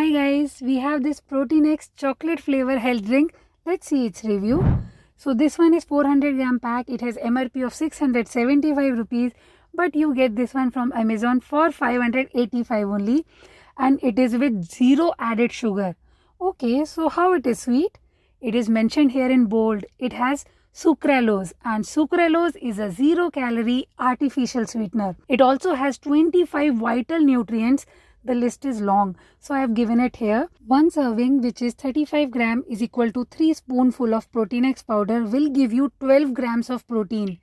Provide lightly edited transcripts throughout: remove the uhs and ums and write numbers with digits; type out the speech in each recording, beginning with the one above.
Hi guys, we have this Protinex chocolate flavor health drink. Let's see its review. So this one is 400 gram pack. It has MRP of 675 rupees, but you get this one from Amazon for 585 only, and it is with zero added sugar. Okay, so how it is sweet? It is mentioned here in bold. It has sucralose, and sucralose is a zero calorie artificial sweetener. It also has 25 vital nutrients. The list is long, so I have given it here. One serving, which is 35 gram, is equal to 3 spoonful of Protinex powder, will give you 12 grams of protein.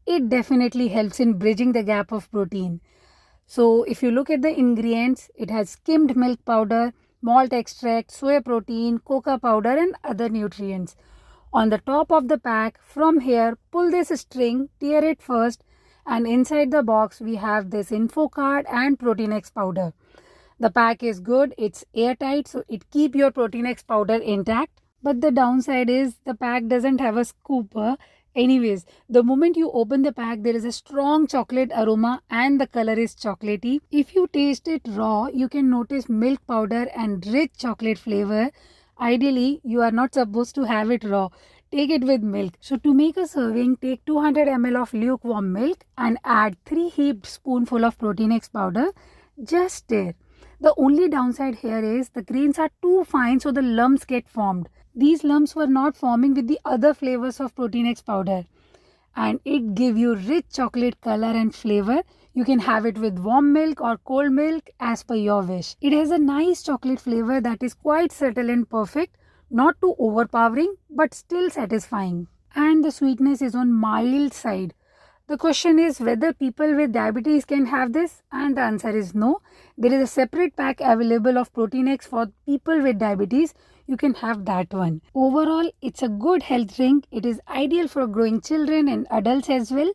It definitely helps in bridging the gap of protein. So if you look at the ingredients, it has skimmed milk powder, malt extract, soy protein, cocoa powder and other nutrients. On the top of the pack, from here, pull this string, tear it first, and inside the box we have this info card and Protinex powder. The pack is good, it's airtight, so it keeps your Protinex powder intact. But the downside is the pack doesn't have a scooper. Anyways, the moment you open the pack, there is a strong chocolate aroma and the color is chocolatey. If you taste it raw, you can notice milk powder and rich chocolate flavor. Ideally, you are not supposed to have it raw. Take it with milk. So to make a serving, take 200 ml of lukewarm milk and add 3 heaped spoonful of Protinex powder. Just stir. The only downside here is the grains are too fine, so the lumps get formed. These lumps were not forming with the other flavors of Protinex powder. And it gives you rich chocolate color and flavor. You can have it with warm milk or cold milk as per your wish. It has a nice chocolate flavor that is quite subtle and perfect. Not too overpowering, but still satisfying. And the sweetness is on mild side. The question is whether people with diabetes can have this, and the answer is no. There is a separate pack available of Protinex for people with diabetes. You can have that one. Overall, it's a good health drink. It is ideal for growing children and adults as well.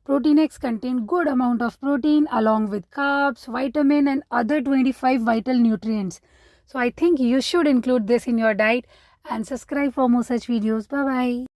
Protinex contain good amount of protein along with carbs, vitamin and other 25 vital nutrients. So I think you should include this in your diet and subscribe for more such videos. Bye bye.